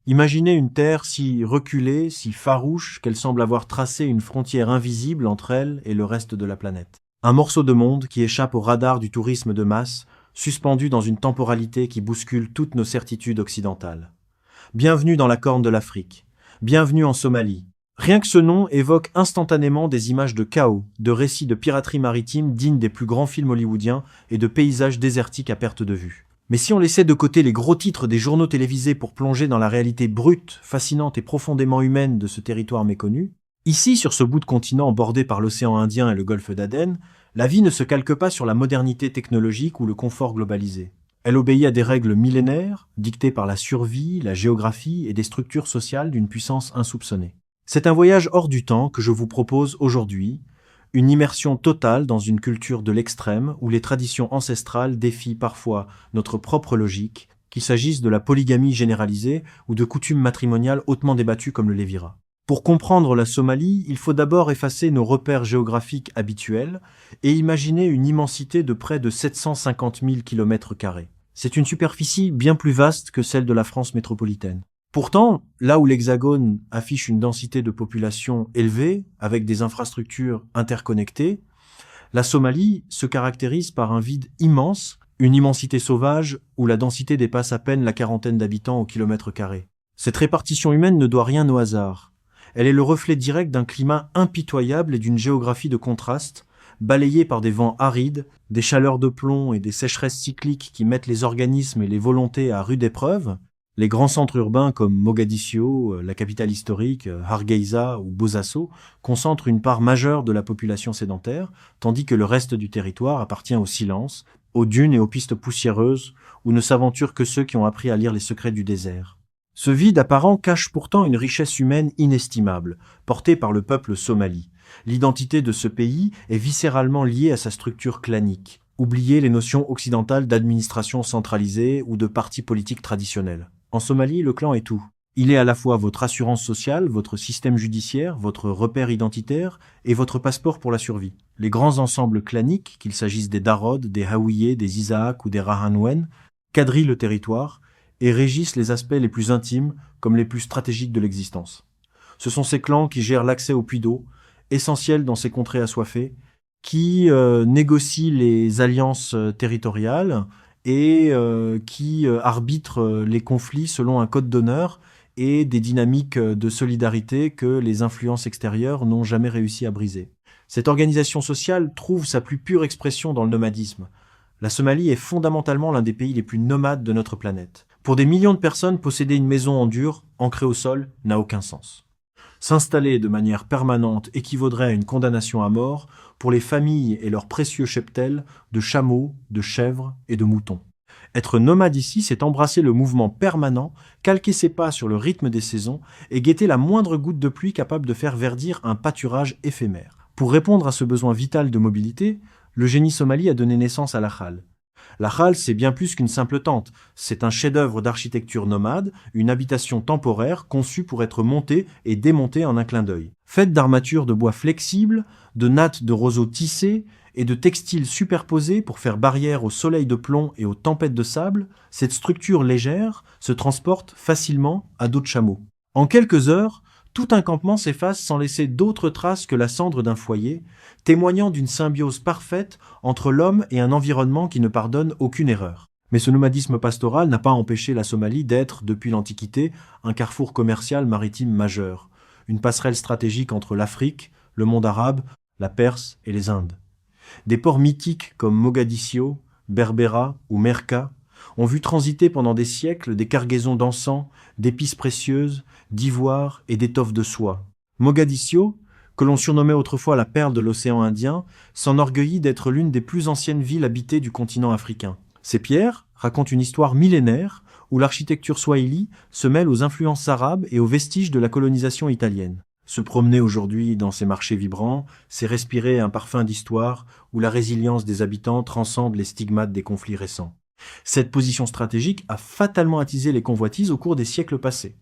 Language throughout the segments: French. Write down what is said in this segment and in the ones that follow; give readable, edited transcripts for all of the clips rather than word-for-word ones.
Imaginez une Terre si reculée, si farouche, qu'elle semble avoir tracé une frontière invisible entre elle et le reste de la planète. Un morceau de monde qui échappe au radar du tourisme de masse, suspendu dans une temporalité qui bouscule toutes nos certitudes occidentales. Bienvenue dans la Corne de l'Afrique. Bienvenue en Somalie. Rien que ce nom évoque instantanément des images de chaos, de récits de piraterie maritime dignes des plus grands films hollywoodiens et de paysages désertiques à perte de vue. Mais si on laissait de côté les gros titres des journaux télévisés pour plonger dans la réalité brute, fascinante et profondément humaine de ce territoire méconnu, ici, sur ce bout de continent bordé par l'océan Indien et le golfe d'Aden, la vie ne se calque pas sur la modernité technologique ou le confort globalisé. Elle obéit à des règles millénaires, dictées par la survie, la géographie et des structures sociales d'une puissance insoupçonnée. C'est un voyage hors du temps que je vous propose aujourd'hui, une immersion totale dans une culture de l'extrême où les traditions ancestrales défient parfois notre propre logique, qu'il s'agisse de la polygamie généralisée ou de coutumes matrimoniales hautement débattues comme le lévira. Pour comprendre la Somalie, il faut d'abord effacer nos repères géographiques habituels et imaginer une immensité de près de 750 000 km². C'est une superficie bien plus vaste que celle de la France métropolitaine. Pourtant, là où l'Hexagone affiche une densité de population élevée, avec des infrastructures interconnectées, la Somalie se caractérise par un vide immense, une immensité sauvage où la densité dépasse à peine la quarantaine d'habitants au kilomètre carré. Cette répartition humaine ne doit rien au hasard. Elle est le reflet direct d'un climat impitoyable et d'une géographie de contraste, balayée par des vents arides, des chaleurs de plomb et des sécheresses cycliques qui mettent les organismes et les volontés à rude épreuve. Les grands centres urbains comme Mogadiscio, la capitale historique, Hargeisa ou Bosaso concentrent une part majeure de la population sédentaire, tandis que le reste du territoire appartient au silence, aux dunes et aux pistes poussiéreuses, où ne s'aventurent que ceux qui ont appris à lire les secrets du désert. Ce vide apparent cache pourtant une richesse humaine inestimable, portée par le peuple somali. L'identité de ce pays est viscéralement liée à sa structure clanique. Oubliez les notions occidentales d'administration centralisée ou de parti politique traditionnel. En Somalie, le clan est tout. Il est à la fois votre assurance sociale, votre système judiciaire, votre repère identitaire et votre passeport pour la survie. Les grands ensembles claniques, qu'il s'agisse des Darod, des Hawiyés, des Isaac ou des Rahanwen, quadrillent le territoire et régissent les aspects les plus intimes comme les plus stratégiques de l'existence. Ce sont ces clans qui gèrent l'accès aux puits d'eau, essentiels dans ces contrées assoiffées, qui négocient les alliances territoriales et qui arbitrent les conflits selon un code d'honneur et des dynamiques de solidarité que les influences extérieures n'ont jamais réussi à briser. Cette organisation sociale trouve sa plus pure expression dans le nomadisme. La Somalie est fondamentalement l'un des pays les plus nomades de notre planète. Pour des millions de personnes, posséder une maison en dur, ancrée au sol, n'a aucun sens. S'installer de manière permanente équivaudrait à une condamnation à mort pour les familles et leurs précieux cheptels de chameaux, de chèvres et de moutons. Être nomade ici, c'est embrasser le mouvement permanent, calquer ses pas sur le rythme des saisons et guetter la moindre goutte de pluie capable de faire verdir un pâturage éphémère. Pour répondre à ce besoin vital de mobilité, le génie somali a donné naissance à la Khal. La Khal, c'est bien plus qu'une simple tente. C'est un chef-d'œuvre d'architecture nomade, une habitation temporaire conçue pour être montée et démontée en un clin d'œil. Faite d'armatures de bois flexibles, de nattes de roseaux tissés et de textiles superposés pour faire barrière au soleil de plomb et aux tempêtes de sable, cette structure légère se transporte facilement à dos de chameau. En quelques heures, tout un campement s'efface sans laisser d'autres traces que la cendre d'un foyer, témoignant d'une symbiose parfaite entre l'homme et un environnement qui ne pardonne aucune erreur. Mais ce nomadisme pastoral n'a pas empêché la Somalie d'être, depuis l'Antiquité, un carrefour commercial maritime majeur, une passerelle stratégique entre l'Afrique, le monde arabe, la Perse et les Indes. Des ports mythiques comme Mogadiscio, Berbera ou Merka ont vu transiter pendant des siècles des cargaisons d'encens, d'épices précieuses, d'ivoire et d'étoffes de soie. Mogadiscio, que l'on surnommait autrefois la perle de l'océan Indien, s'enorgueillit d'être l'une des plus anciennes villes habitées du continent africain. Ces pierres racontent une histoire millénaire où l'architecture swahili se mêle aux influences arabes et aux vestiges de la colonisation italienne. Se promener aujourd'hui dans ces marchés vibrants, c'est respirer un parfum d'histoire où la résilience des habitants transcende les stigmates des conflits récents. Cette position stratégique a fatalement attisé les convoitises au cours des siècles passés.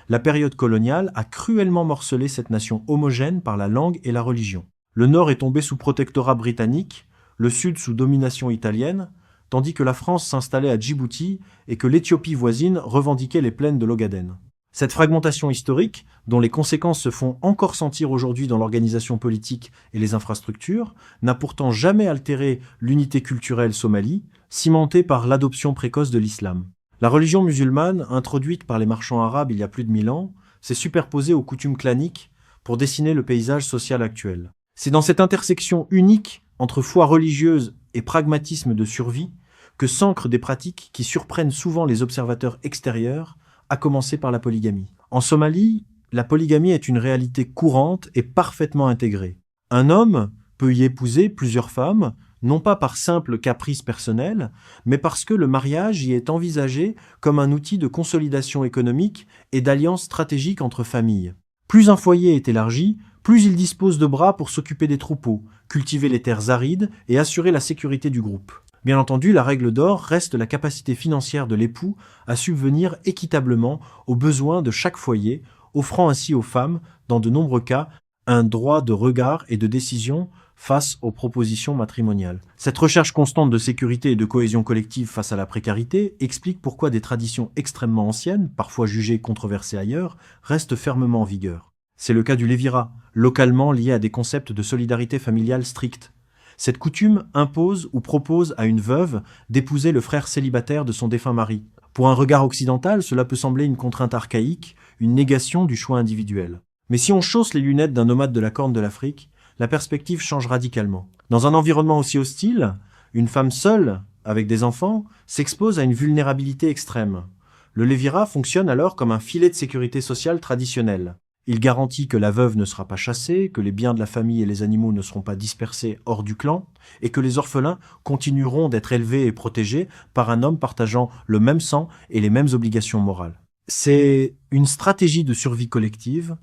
La période coloniale a cruellement morcelé cette nation homogène par la langue et la religion. Le nord est tombé sous protectorat britannique, le sud sous domination italienne, tandis que la France s'installait à Djibouti et que l'Éthiopie voisine revendiquait les plaines de l'Ogaden. Cette fragmentation historique, dont les conséquences se font encore sentir aujourd'hui dans l'organisation politique et les infrastructures, n'a pourtant jamais altéré l'unité culturelle somalie, cimentée par l'adoption précoce de l'islam. La religion musulmane, introduite par les marchands arabes il y a plus de 1000 ans, s'est superposée aux coutumes claniques pour dessiner le paysage social actuel. C'est dans cette intersection unique entre foi religieuse et pragmatisme de survie que s'ancrent des pratiques qui surprennent souvent les observateurs extérieurs, à commencer par la polygamie. En Somalie, la polygamie est une réalité courante et parfaitement intégrée. Un homme peut y épouser plusieurs femmes, non pas par simple caprice personnel, mais parce que le mariage y est envisagé comme un outil de consolidation économique et d'alliance stratégique entre familles. Plus un foyer est élargi, plus il dispose de bras pour s'occuper des troupeaux, cultiver les terres arides et assurer la sécurité du groupe. Bien entendu, la règle d'or reste la capacité financière de l'époux à subvenir équitablement aux besoins de chaque foyer, offrant ainsi aux femmes, dans de nombreux cas, un droit de regard et de décision face aux propositions matrimoniales. Cette recherche constante de sécurité et de cohésion collective face à la précarité explique pourquoi des traditions extrêmement anciennes, parfois jugées controversées ailleurs, restent fermement en vigueur. C'est le cas du lévirat, localement lié à des concepts de solidarité familiale stricts. Cette coutume impose ou propose à une veuve d'épouser le frère célibataire de son défunt mari. Pour un regard occidental, cela peut sembler une contrainte archaïque, une négation du choix individuel. Mais si on chausse les lunettes d'un nomade de la Corne de l'Afrique, la perspective change radicalement. Dans un environnement aussi hostile, une femme seule, avec des enfants, s'expose à une vulnérabilité extrême. Le lévirat fonctionne alors comme un filet de sécurité sociale traditionnel. Il garantit que la veuve ne sera pas chassée, que les biens de la famille et les animaux ne seront pas dispersés hors du clan, et que les orphelins continueront d'être élevés et protégés par un homme partageant le même sang et les mêmes obligations morales. C'est une stratégie de survie collective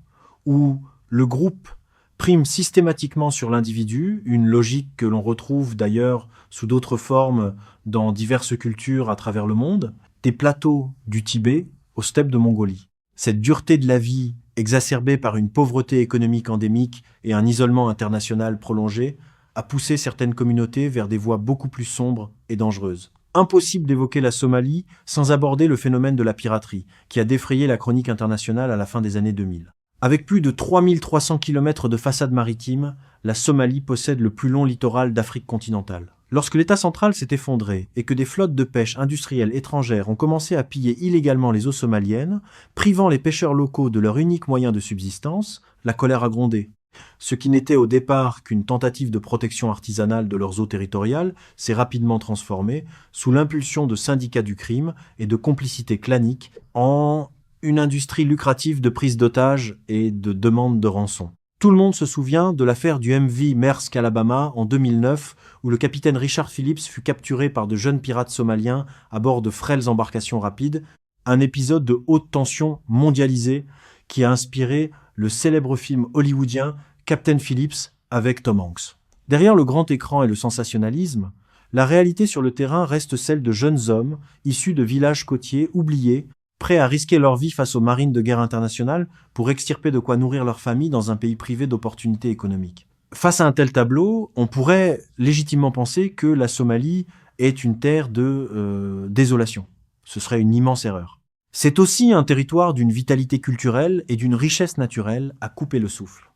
où le groupe prime systématiquement sur l'individu, une logique que l'on retrouve d'ailleurs sous d'autres formes dans diverses cultures à travers le monde, des plateaux du Tibet aux steppes de Mongolie. Cette dureté de la vie exacerbée par une pauvreté économique endémique et un isolement international prolongé, a poussé certaines communautés vers des voies beaucoup plus sombres et dangereuses. Impossible d'évoquer la Somalie sans aborder le phénomène de la piraterie, qui a défrayé la chronique internationale à la fin des années 2000. Avec plus de 3300 km de façade maritime, la Somalie possède le plus long littoral d'Afrique continentale. Lorsque l'État central s'est effondré et que des flottes de pêche industrielles étrangères ont commencé à piller illégalement les eaux somaliennes, privant les pêcheurs locaux de leur unique moyen de subsistance, la colère a grondé. Ce qui n'était au départ qu'une tentative de protection artisanale de leurs eaux territoriales s'est rapidement transformé, sous l'impulsion de syndicats du crime et de complicités claniques, en une industrie lucrative de prise d'otages et de demande de rançon. Tout le monde se souvient de l'affaire du MV Maersk Alabama en 2009, où le capitaine Richard Phillips fut capturé par de jeunes pirates somaliens à bord de frêles embarcations rapides, un épisode de haute tension mondialisé qui a inspiré le célèbre film hollywoodien Captain Phillips avec Tom Hanks. Derrière le grand écran et le sensationnalisme, la réalité sur le terrain reste celle de jeunes hommes issus de villages côtiers oubliés, prêts à risquer leur vie face aux marines de guerre internationale pour extirper de quoi nourrir leur famille dans un pays privé d'opportunités économiques. Face à un tel tableau, on pourrait légitimement penser que la Somalie est une terre de désolation. Ce serait une immense erreur. C'est aussi un territoire d'une vitalité culturelle et d'une richesse naturelle à couper le souffle.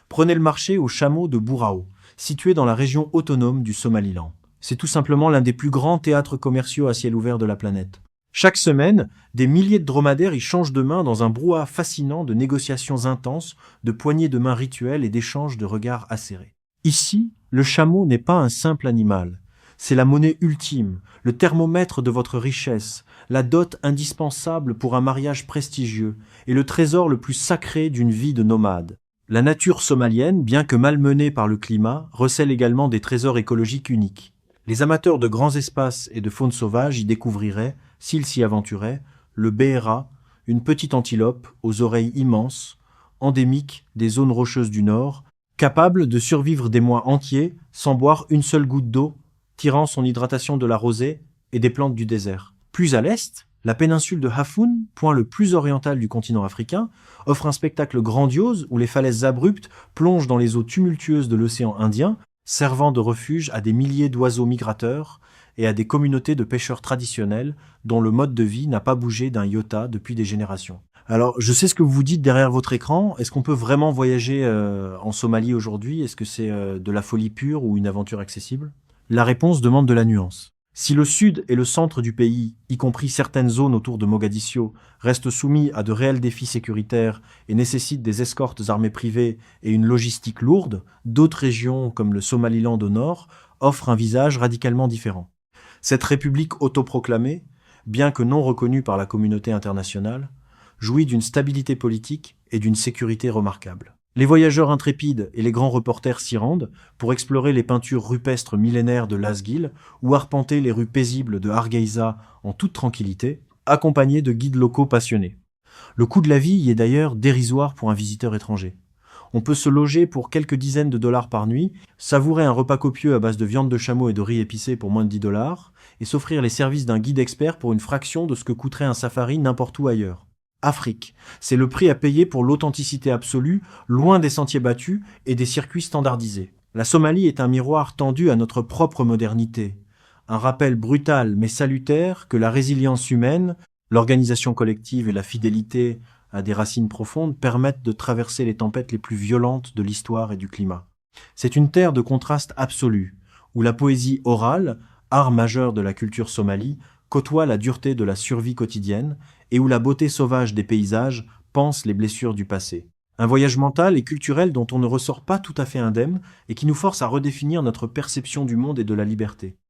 Prenez le marché aux chameaux de Bourao, situé dans la région autonome du Somaliland. C'est tout simplement l'un des plus grands théâtres commerciaux à ciel ouvert de la planète. Chaque semaine, des milliers de dromadaires y changent de main dans un brouhaha fascinant de négociations intenses, de poignées de main rituelles et d'échanges de regards acérés. Ici, le chameau n'est pas un simple animal. C'est la monnaie ultime, le thermomètre de votre richesse, la dot indispensable pour un mariage prestigieux et le trésor le plus sacré d'une vie de nomade. La nature somalienne, bien que malmenée par le climat, recèle également des trésors écologiques uniques. Les amateurs de grands espaces et de faune sauvage y découvriraient, s'ils s'y aventuraient, le béra, une petite antilope aux oreilles immenses, endémique des zones rocheuses du Nord, capable de survivre des mois entiers sans boire une seule goutte d'eau, tirant son hydratation de la rosée et des plantes du désert. Plus à l'est, la péninsule de Hafun, point le plus oriental du continent africain, offre un spectacle grandiose où les falaises abruptes plongent dans les eaux tumultueuses de l'océan Indien, servant de refuge à des milliers d'oiseaux migrateurs et à des communautés de pêcheurs traditionnels dont le mode de vie n'a pas bougé d'un iota depuis des générations. Alors, je sais ce que vous vous dites derrière votre écran. Est-ce qu'on peut vraiment voyager en Somalie aujourd'hui? Est-ce que c'est de la folie pure ou une aventure accessible? La réponse demande de la nuance. Si le sud et le centre du pays, y compris certaines zones autour de Mogadiscio, restent soumis à de réels défis sécuritaires et nécessitent des escortes armées privées et une logistique lourde, d'autres régions, comme le Somaliland au nord, offrent un visage radicalement différent. Cette république autoproclamée, bien que non reconnue par la communauté internationale, jouit d'une stabilité politique et d'une sécurité remarquables. Les voyageurs intrépides et les grands reporters s'y rendent pour explorer les peintures rupestres millénaires de Lasgil ou arpenter les rues paisibles de Hargeisa en toute tranquillité, accompagnés de guides locaux passionnés. Le coût de la vie y est d'ailleurs dérisoire pour un visiteur étranger. On peut se loger pour quelques dizaines de dollars par nuit, savourer un repas copieux à base de viande de chameau et de riz épicé pour moins de 10 dollars, et s'offrir les services d'un guide expert pour une fraction de ce que coûterait un safari n'importe où ailleurs. Afrique, c'est le prix à payer pour l'authenticité absolue, loin des sentiers battus et des circuits standardisés. La Somalie est un miroir tendu à notre propre modernité, un rappel brutal mais salutaire que la résilience humaine, l'organisation collective et la fidélité à des racines profondes permettent de traverser les tempêtes les plus violentes de l'histoire et du climat. C'est une terre de contraste absolu, où la poésie orale, art majeur de la culture somalie, côtoie la dureté de la survie quotidienne et où la beauté sauvage des paysages panse les blessures du passé. Un voyage mental et culturel dont on ne ressort pas tout à fait indemne et qui nous force à redéfinir notre perception du monde et de la liberté.